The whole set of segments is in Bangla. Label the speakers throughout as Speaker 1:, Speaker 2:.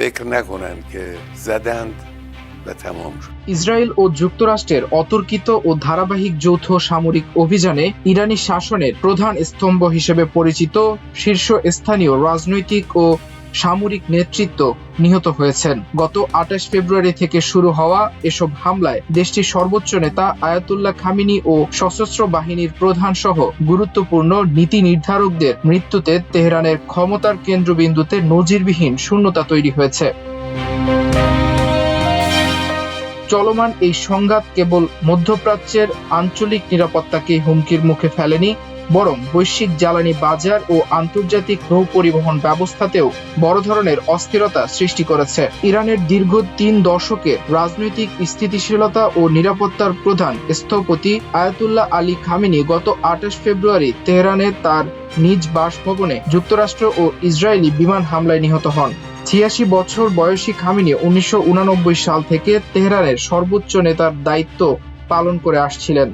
Speaker 1: فکر نکنند که زدند و تمام شد.
Speaker 2: ইসরায়েল ও যুক্তরাষ্ট্রের অতর্কিত ও ধারাবাহিক যৌথ সামরিক অভিযানে ইরানি শাসনের প্রধান স্তম্ভ হিসেবে পরিচিত শীর্ষস্থানীয় রাজনৈতিক ও সামরিক নেতৃত্ব নিহত হয়েছেন। গত ২৮ ফেব্রুয়ারি থেকে শুরু হওয়া এসব হামলায় দেশটির সর্বোচ্চ নেতা আয়াতুল্লাহ খামিনি ও সশস্ত্র বাহিনীর প্রধান সহ গুরুত্বপূর্ণ নীতি নির্ধারকদের মৃত্যুতে তেহরানের ক্ষমতার কেন্দ্রবিন্দুতে নজিরবিহীন শূন্যতা তৈরি হয়েছে। চলমান এই সংঘাত কেবল মধ্যপ্রাচ্যের আঞ্চলিক নিরাপত্তাকে হুমকির মুখে ফেলেনি, বরং বৈশ্বিক জ্বালানি বাজার ও আন্তর্জাতিক নৌ পরিবহন ব্যবস্থাতেও বড় ধরনের অস্থিরতা সৃষ্টি করেছে। ইরানের দীর্ঘ ৩ দশকের রাজনৈতিক স্থিতিশীলতা ও নিরাপত্তার প্রধান স্থপতি আয়াতুল্লাহ আলী খামেনি গত ২৮ ফেব্রুয়ারি তেহরানের তার নিজ বাসভবনে যুক্তরাষ্ট্র ও ইসরায়েলি বিমান হামলায় নিহত হন। ৮৬ বছর বয়সী খামেনি ১৯৮৯ সাল থেকে তেহরানের সর্বোচ্চ নেতার দায়িত্ব পালন করে আসছিলেন।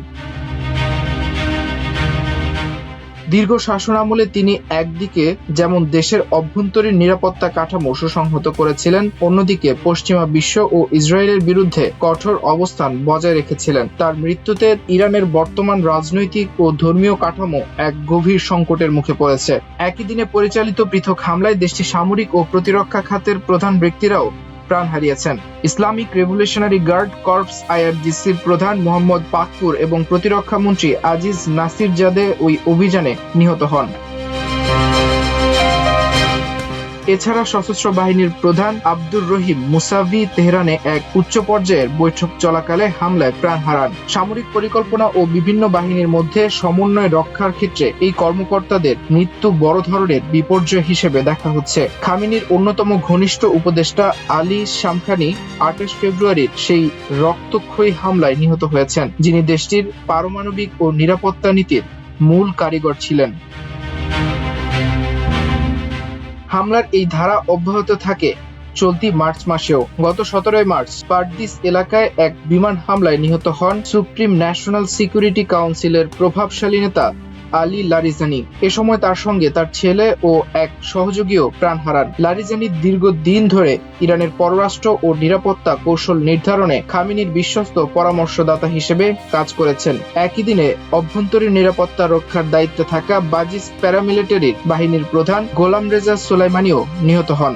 Speaker 2: দীর্ঘ শাসনামলে তিনি একদিকে যেমন দেশের অভ্যন্তরীণ নিরাপত্তা কাঠামো সুসংহত করেছিলেন, অন্যদিকে পশ্চিমা বিশ্ব ও ইসরায়েলের বিরুদ্ধে কঠোর অবস্থান বজায় রেখেছিলেন। তার মৃত্যুতে ইরানের বর্তমান রাজনৈতিক ও ধর্মীয় কাঠামো এক গভীর সংকটের মুখে পড়েছে। একই দিনে পরিচালিত পৃথক হামলায় দেশটির সামরিক ও প্রতিরক্ষা খাতের প্রধান ব্যক্তিরাও প্রাণ হারিয়েছেন। ইসলামিক রেভলিউশনারি গার্ড কর্পস আইআরজিসির প্রধান মোহাম্মদ পাকপুর এবং প্রতিরক্ষা মন্ত্রী আজিজ নাসিরজাদে ওই অভিযানে নিহত হন। এছাড়া সশস্ত্র বাহিনীর প্রধান আব্দুর রহিম মুসাভি তেহরানে এক উচ্চ পর্যায়ের বৈঠক চলাকালে হামলায় প্রাণ হারান। সামরিক পরিকল্পনা ও বিভিন্ন বাহিনীর মধ্যে সমন্বয় রক্ষার ক্ষেত্রে এই কর্মকর্তাদের মৃত্যু বড় ধরনের বিপর্যয় হিসেবে দেখা হচ্ছে। খামেনির অন্যতম ঘনিষ্ঠ উপদেষ্টা আলী শামখানি ২৮ ফেব্রুয়ারির সেই রক্তক্ষয়ী হামলায় নিহত হয়েছেন, যিনি দেশটির পারমাণবিক ও নিরাপত্তা নীতির মূল কারিগর ছিলেন। হামলার এই ধারা অব্যাহত থাকে চলতি মার্চ মাসেও। গত ১৭ মার্চ পারদিস এলাকায় এক বিমান হামলায় নিহত হন সুপ্রিম ন্যাশনাল সিকিউরিটি কাউন্সিলের প্রভাবশালী নেতা আলী লারিজানি। এ সময় তার সঙ্গে তার ছেলে ও এক সহযোগীও প্রাণ হারান। লারিজানি দীর্ঘদিন ধরে ইরানের পররাষ্ট্র ও নিরাপত্তা কৌশল নির্ধারণে খামেনির বিশ্বস্ত পরামর্শদাতা হিসেবে কাজ করেছেন। একই দিনে অভ্যন্তরীণ নিরাপত্তা রক্ষার দায়িত্বে থাকা বাজিস প্যারামিলিটারি বাহিনীর প্রধান গোলাম রেজা সোলাইমানিও নিহত হন।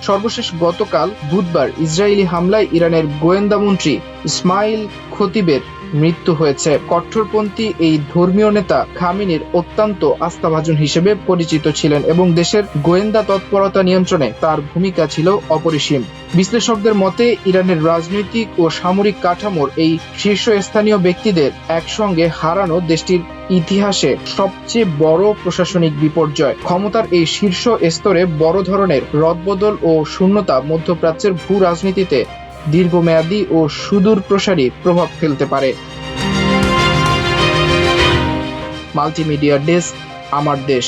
Speaker 2: সর্বশেষ গতকাল বুধবার ইসরায়েলি হামলায় ইরানের গোয়েন্দা মন্ত্রী ইসমাইল খতিবের মৃত্যু হয়েছে। কট্টরপন্থী এই ধর্মীয় নেতা খামেনির অত্যন্ত আস্থাভাজন হিসেবে পরিচিত ছিলেন এবং দেশের গোয়েন্দা তৎপরতা নিয়ন্ত্রণে তার ভূমিকা ছিল অপরিসীম। বিশ্লেষকদের মতে ইরানের রাজনৈতিক ও সামরিক কাঠামোর এই শীর্ষস্থানীয় ব্যক্তিদের একসঙ্গে হারানো দেশটির ইতিহাসে সবচেয়ে বড় প্রশাসনিক বিপর্যয়। ক্ষমতার এই শীর্ষ স্তরে বড় ধরনের রদবদল ও শূন্যতা মধ্যপ্রাচ্যের ভূ রাজনীতিতে দীর্ঘমেয়াদী ও সুদূর প্রসারী প্রভাব ফেলতে পারে। মাল্টিমিডিয়া ডেস্ক, আমার দেশ।